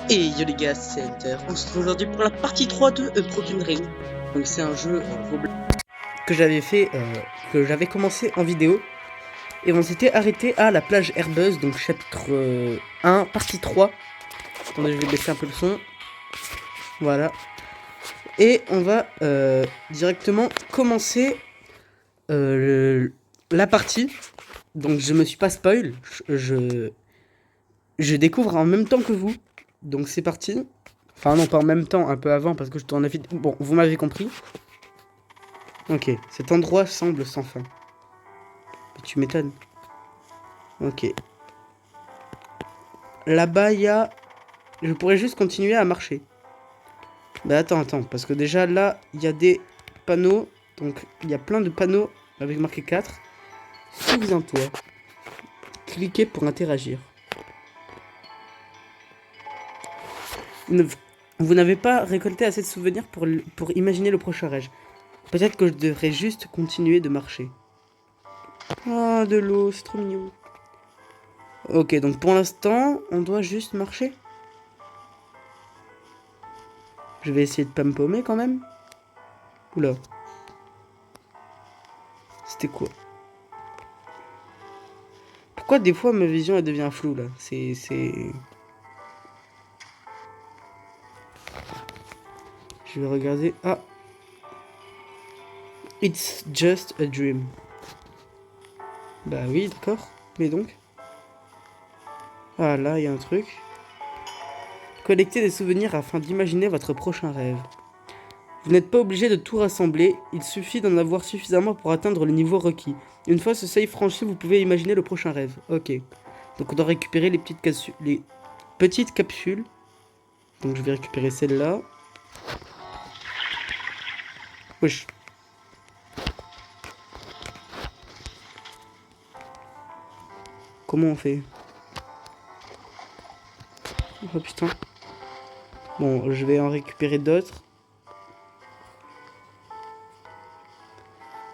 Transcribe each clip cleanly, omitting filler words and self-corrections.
Et yo les gars, c'est Hunter. On se retrouve aujourd'hui pour la partie 3 de Broken Ring. Donc c'est un jeu Roblox que j'avais fait, que j'avais commencé en vidéo. Et on s'était arrêté à la plage herbeuse, donc chapitre 1, partie 3. Attendez, je vais baisser un peu le son. Voilà. Et on va directement commencer la partie. Donc je me suis pas spoil. Je découvre en même temps que vous. Donc c'est parti. Enfin non, pas en même temps, un peu avant parce que je tourne vite. Bon, vous m'avez compris. Ok, cet endroit semble sans fin. Mais tu m'étonnes. Ok. Là-bas, il y a... Je pourrais juste continuer à marcher. Bah attends, parce que déjà là, il y a des panneaux. Donc il y a plein de panneaux avec marqué 4. Souviens-toi. Cliquez pour interagir. Vous n'avez pas récolté assez de souvenirs pour imaginer le prochain rêve. Peut-être que je devrais juste continuer de marcher. Ah, de l'eau, c'est trop mignon. Ok, donc pour l'instant, on doit juste marcher. Je vais essayer de pas me paumer quand même. Oula. C'était quoi? Pourquoi des fois ma vision elle devient floue là? C'est... Je vais regarder. Ah. It's just a dream. Bah oui, d'accord. Mais donc? Ah là, il y a un truc. Collectez des souvenirs afin d'imaginer votre prochain rêve. Vous n'êtes pas obligé de tout rassembler, il suffit d'en avoir suffisamment pour atteindre le niveau requis. Une fois ce seuil franchi, vous pouvez imaginer le prochain rêve. Ok. Donc on doit récupérer les petites capsules. Donc je vais récupérer celle-là. Wesh. Comment on fait? Oh putain. Bon, je vais en récupérer d'autres.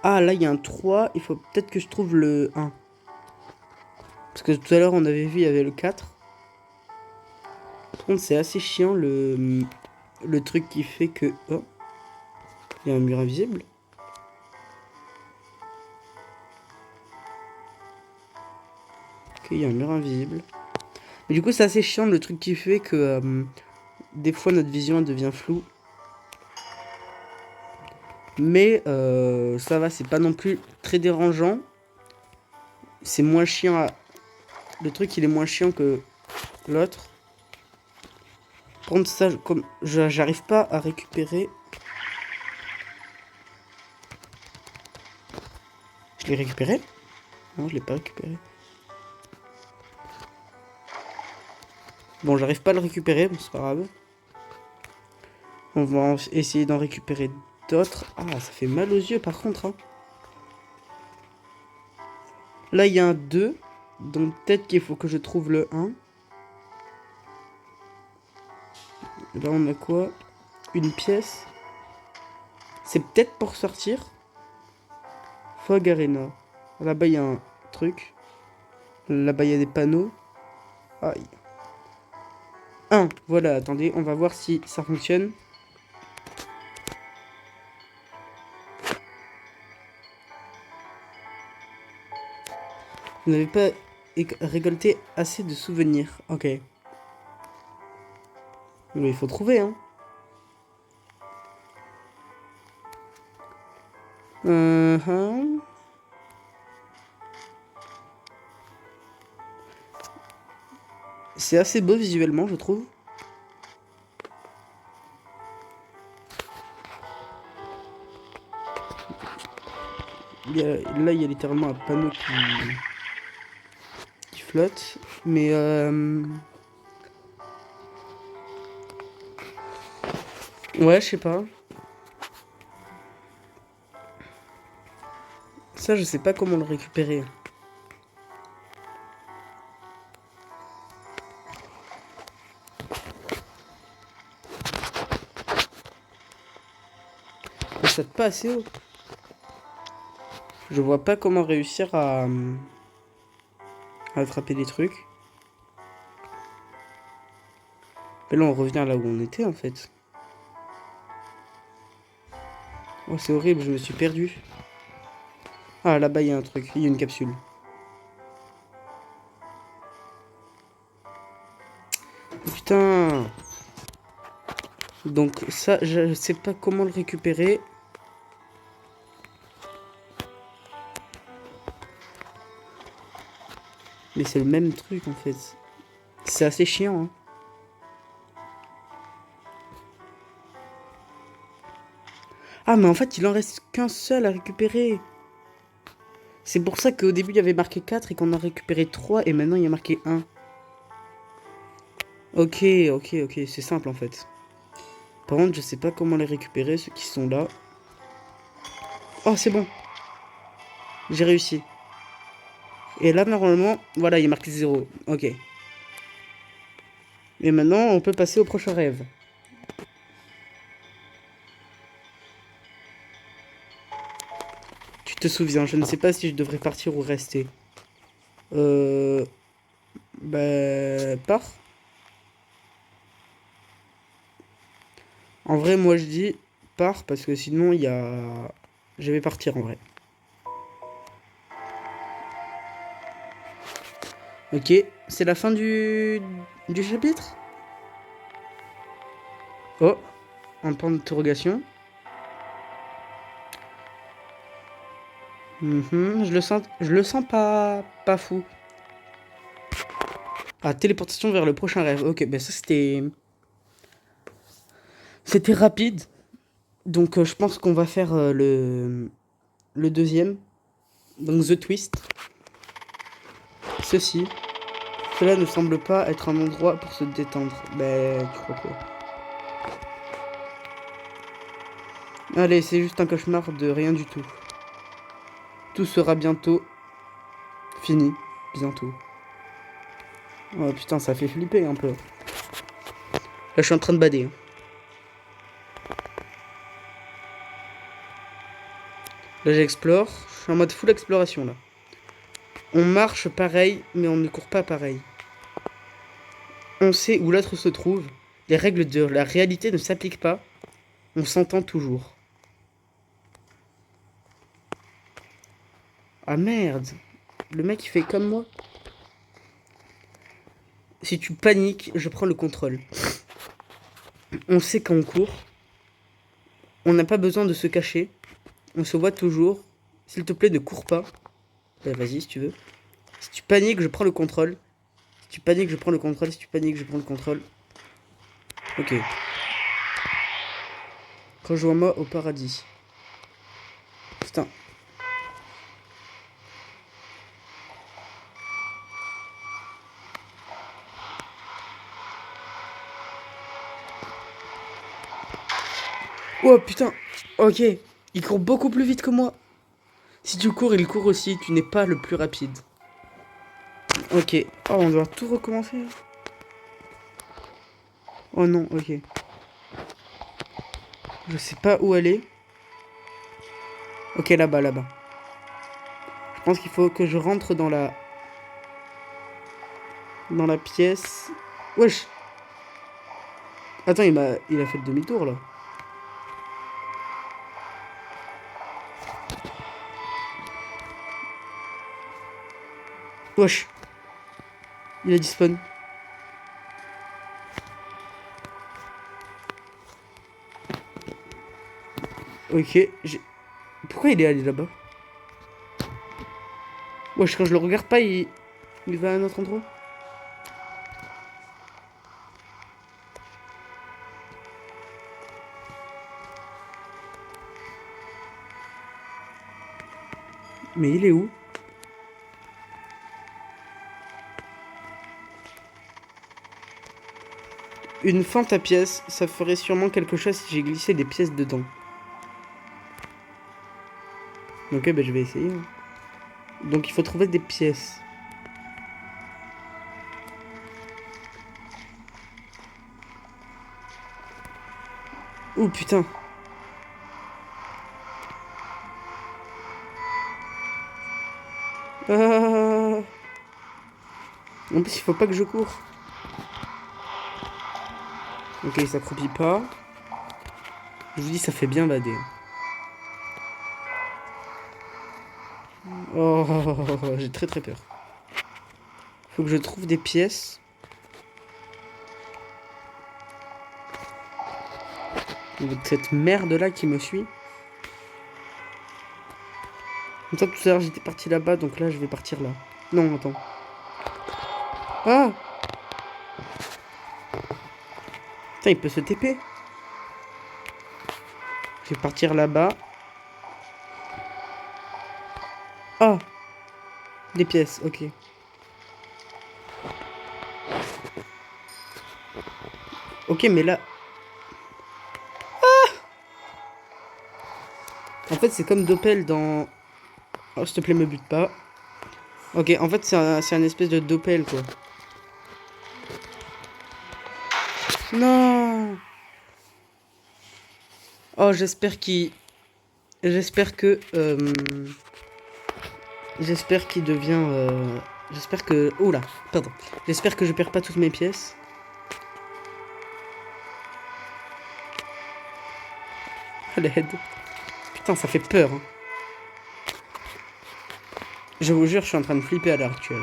Ah, là, il y a un 3. Il faut peut-être que je trouve le 1. Parce que tout à l'heure, on avait vu, il y avait le 4. Par contre, c'est assez chiant, le truc qui fait que... Oh. Il y a un mur invisible. Ok, il y a un mur invisible. Mais du coup, c'est assez chiant, le truc qui fait que... des fois, notre vision elle devient floue. Mais ça va, c'est pas non plus très dérangeant. C'est moins chiant à... Le truc, il est moins chiant que l'autre. Par contre, ça, comme j'arrive pas à récupérer... Je l'ai récupéré? Non, je l'ai pas récupéré. Bon, j'arrive pas à le récupérer, mais c'est pas grave. On va essayer d'en récupérer d'autres. Ah, ça fait mal aux yeux par contre. Hein. Là, il y a un 2. Donc peut-être qu'il faut que je trouve le 1. Là, on a quoi? Une pièce. C'est peut-être pour sortir. Fog Arena. Là-bas, il y a un truc. Là-bas, il y a des panneaux. Aïe. 1. Voilà, attendez, on va voir si ça fonctionne. Vous n'avez pas récolté assez de souvenirs. Ok. Mais il faut trouver, hein. C'est assez beau visuellement, je trouve. Là, il y a littéralement un panneau qui flotte. Mais ouais, je sais pas. Ça, je sais pas comment le récupérer. Mais ça pas assez haut. Je vois pas comment réussir à attraper des trucs. Et là, on revient là où on était, en fait. Oh, c'est horrible, je me suis perdu. Ah, là-bas, il y a un truc. Il y a une capsule. Putain. Donc ça, je sais pas comment le récupérer. Mais c'est le même truc, en fait. C'est assez chiant, hein. Ah, mais en fait, il en reste qu'un seul à récupérer. C'est pour ça qu'au début, il y avait marqué 4 et qu'on a récupéré 3 et maintenant, il y a marqué 1. Ok, ok, c'est simple, en fait. Par contre, je sais pas comment les récupérer, ceux qui sont là. Oh, c'est bon. J'ai réussi. Et là, normalement, voilà, il y a marqué 0. Ok. Et maintenant, on peut passer au prochain rêve. Tu te souviens, je ne sais pas si je devrais partir ou rester. Bah... Pars. En vrai, moi, je dis pars parce que sinon, il y a... Je vais partir, en vrai. Ok, c'est la fin du chapitre. Oh, un point d'interrogation. Je le sens pas fou. Ah, téléportation vers le prochain rêve. Ok, ben ça c'était rapide. Donc je pense qu'on va faire le deuxième. Donc The Twist. Ceci. Cela ne semble pas être un endroit pour se détendre. Ben, tu crois quoi? Allez, c'est juste un cauchemar de rien du tout. Tout sera bientôt fini. Bientôt. Oh putain, ça fait flipper un peu. Là, je suis en train de bader, hein. Là, j'explore. Je suis en mode full exploration, là. On marche pareil, mais on ne court pas pareil. On sait où l'autre se trouve. Les règles de la réalité ne s'appliquent pas. On s'entend toujours. Ah merde. Le mec, il fait comme moi. Si tu paniques, je prends le contrôle. On sait quand on court. On n'a pas besoin de se cacher. On se voit toujours. S'il te plaît, ne cours pas. Bah, vas-y, si tu veux. Si tu paniques, je prends le contrôle. Si tu paniques, je prends le contrôle. Si tu paniques, je prends le contrôle. Ok. Rejoins-moi au paradis. Putain. Oh putain. Ok. Il court beaucoup plus vite que moi. Si tu cours, il court aussi. Tu n'es pas le plus rapide. Ok. Oh, on doit tout recommencer. Oh non, ok. Je sais pas où aller. Ok, là-bas, là-bas. Je pense qu'il faut que je rentre dans la... Dans la pièce. Wesh. Attends, il a fait le demi-tour, là. Wesh. Il a disparu. Ok. Pourquoi il est allé là-bas? Wesh, quand je le regarde pas, il va à un autre endroit. Mais il est où? Une fente à pièces, ça ferait sûrement quelque chose si j'ai glissé des pièces dedans. Ok, bah je vais essayer, hein. Donc il faut trouver des pièces. Oh putain. Ah. En plus, il faut pas que je cours. Ok, il s'accroupit pas. Je vous dis, ça fait bien bader. Oh, j'ai très très peur. Faut que je trouve des pièces. Avec cette merde là qui me suit. Comme ça, tout à l'heure j'étais parti là-bas, donc là je vais partir là. Non, attends. Ah! Putain, il peut se TP. Je vais partir là-bas. Ah! Des pièces, ok. Ok, mais là... En fait, c'est comme Doppel dans... Oh, s'il te plaît, me bute pas. Ok, en fait, c'est un espèce de Doppel, quoi. Non! Oh, j'espère qu'il... J'espère que... J'espère qu'il devient... J'espère que... Oula, pardon. J'espère que je perds pas toutes mes pièces. À l'aide. Putain, ça fait peur. Hein. Je vous jure, je suis en train de flipper à l'heure actuelle.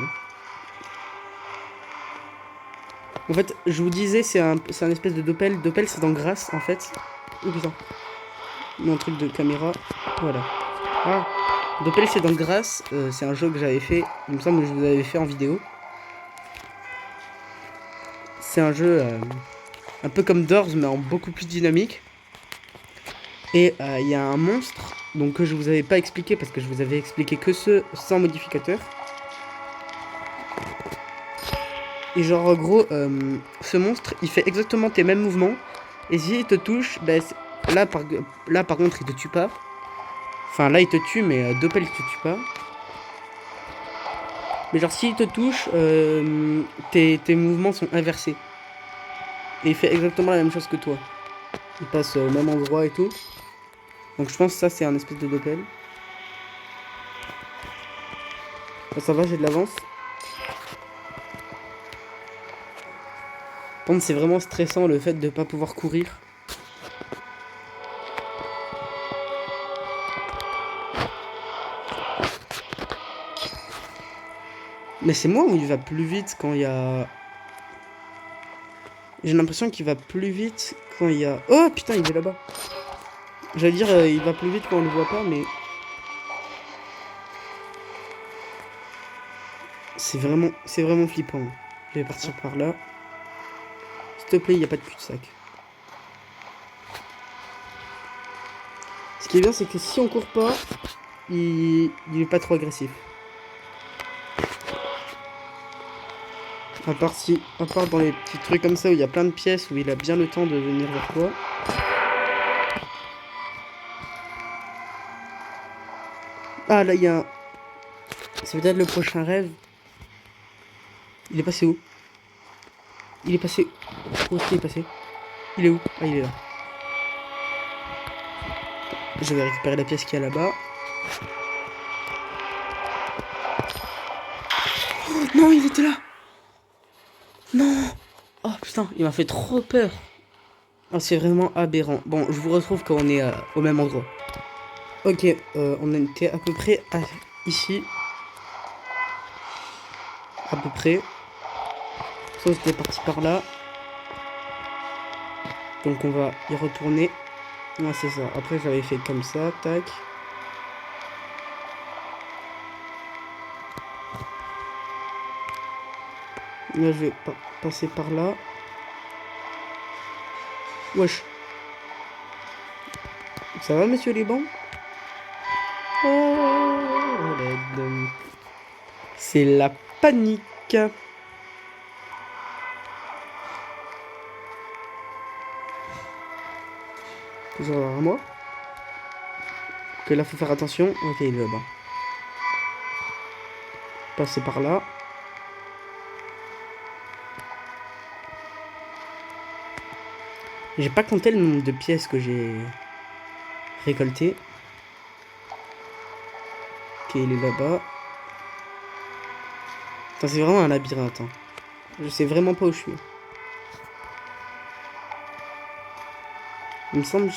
En fait, je vous disais, c'est un espèce de Doppel. Doppel, c'est dans Grâce, en fait. Oh putain. Mon truc de caméra. Voilà. Ah. Doppel, c'est dans Grâce. C'est un jeu que j'avais fait. Il me semble que je vous avais fait en vidéo. C'est un jeu un peu comme Doors, mais en beaucoup plus dynamique. Et il y a un monstre, donc que je vous avais pas expliqué parce que je vous avais expliqué que ce sans modificateur. Et genre en gros, ce monstre, il fait exactement tes mêmes mouvements. Et s'il te touche, bah, là par contre, il te tue pas. Enfin là, il te tue, mais Doppel, il te tue pas. Mais genre s'il te touche, tes mouvements sont inversés. Et il fait exactement la même chose que toi. Il passe au même endroit et tout. Donc je pense que ça c'est un espèce de Doppel. Bah, ça va, j'ai de l'avance. Par contre, c'est vraiment stressant le fait de ne pas pouvoir courir. Mais c'est moi où il va plus vite quand il y a... J'ai l'impression qu'il va plus vite quand il y a... Oh putain, il est là-bas. J'allais dire, il va plus vite quand on le voit pas, mais... C'est vraiment flippant. Je vais partir par là. S'il te plaît, il n'y a pas de cul-de-sac. Ce qui est bien, c'est que si on court pas, il est pas trop agressif. À part dans les petits trucs comme ça où il y a plein de pièces où il a bien le temps de venir vers toi. Ah là, il y a un... C'est peut-être le prochain rêve. Il est passé où? Il est passé... Où est-ce qu'il est passé? Il est où? Ah, il est là. Je vais récupérer la pièce qu'il y a là-bas. Oh, non, il était là! Non! Oh putain, il m'a fait trop peur. Oh, c'est vraiment aberrant. Bon, je vous retrouve quand on est au même endroit. Ok, on était à peu près ici. À peu près. Ça, c'était parti par là. Donc on va y retourner. Ouais, c'est ça. Après, j'avais fait comme ça. Tac. Là, je vais passer par là. Wesh. Ça va, monsieur les bancs? Oh, l'aide. C'est la panique. Toujours derrière moi. Ok, là, faut faire attention. Ok, il est là-bas. Passer par là. J'ai pas compté le nombre de pièces que j'ai récoltées. Ok, il est là-bas. C'est vraiment un labyrinthe. Hein. Je sais vraiment pas où je suis. Il me semble...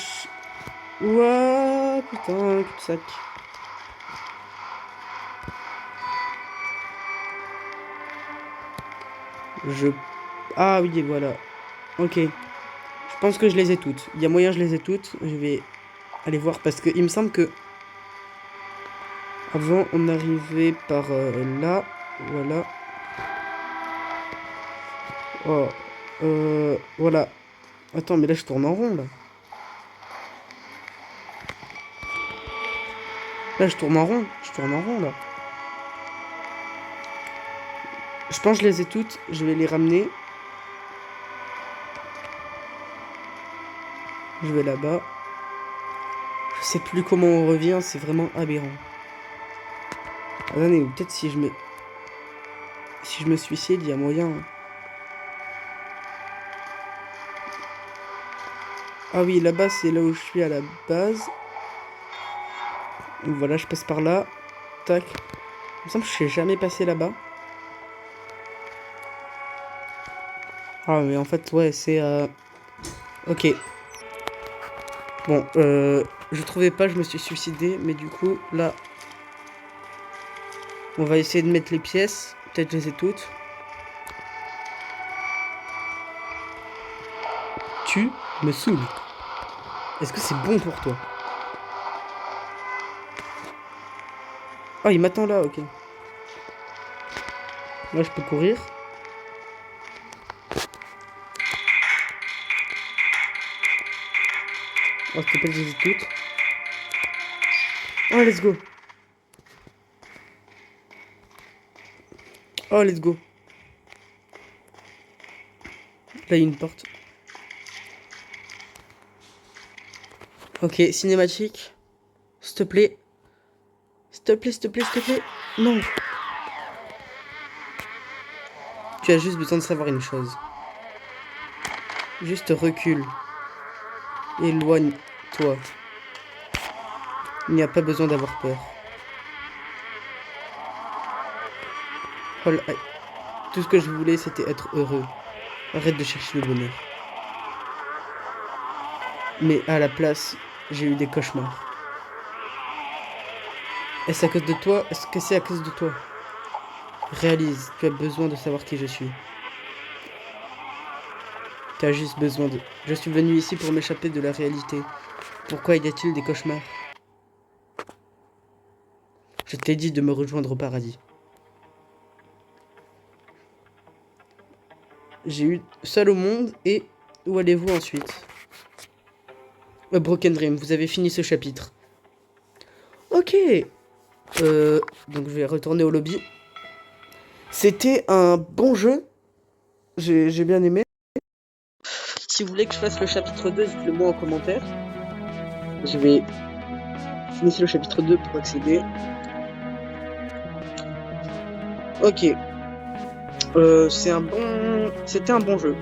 Ouah, putain, cul-de-sac. Ah oui, voilà. Ok. Je pense que je les ai toutes. Il y a moyen que je les ai toutes. Je vais aller voir parce que il me semble que... Avant, on arrivait par là. Voilà. Oh. Voilà. Attends, mais là, je tourne en rond, là. Là, je tourne en rond. Je tourne en rond, là. Je pense que je les ai toutes. Je vais les ramener. Je vais là-bas. Je sais plus comment on revient. C'est vraiment aberrant. Attendez, peut-être si je me... Si je me suicide, il y a moyen. Ah oui, là-bas, c'est là où je suis à la base. Voilà, je passe par là. Tac. Il me semble que je suis jamais passé là-bas. Ah, mais en fait, ouais, c'est... Ok. Bon, je trouvais pas, je me suis suicidé. Mais du coup, là... On va essayer de mettre les pièces. Peut-être je les ai toutes. Tu me saoules. Est-ce que c'est bon pour toi? Oh, il m'attend là, ok. Là, je peux courir. Oh, s'il te plaît, je les ai toutes. Oh, let's go. Oh, let's go. Là, il y a une porte. Ok, cinématique. S'il te plaît. S'il te plaît, s'il te plaît, s'il te plaît. Non. Tu as juste besoin de savoir une chose. Juste recule. Éloigne-toi. Il n'y a pas besoin d'avoir peur. Oh là, tout ce que je voulais, c'était être heureux. Arrête de chercher le bonheur. Mais à la place, j'ai eu des cauchemars. Est-ce à cause de toi? Est-ce que c'est à cause de toi? Réalise, tu as besoin de savoir qui je suis. Tu as juste besoin de... Je suis venu ici pour m'échapper de la réalité. Pourquoi y a-t-il des cauchemars? Je t'ai dit de me rejoindre au paradis. J'ai eu seul au monde et où allez-vous ensuite? A Broken Dream, vous avez fini ce chapitre. Ok. Donc je vais retourner au lobby. C'était un bon jeu. J'ai bien aimé. Si vous voulez que je fasse le chapitre 2, dites-le moi en commentaire. Je vais finir le chapitre 2 pour accéder. Ok. C'était un bon jeu.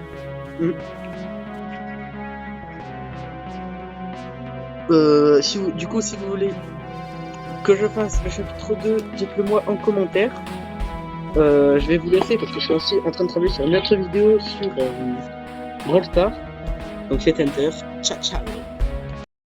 Si vous voulez que je fasse le chapitre 2, dites-le moi en commentaire. Je vais vous laisser parce que je suis aussi en train de travailler sur une autre vidéo sur Brawl Stars. Donc faites enter. Ciao ciao.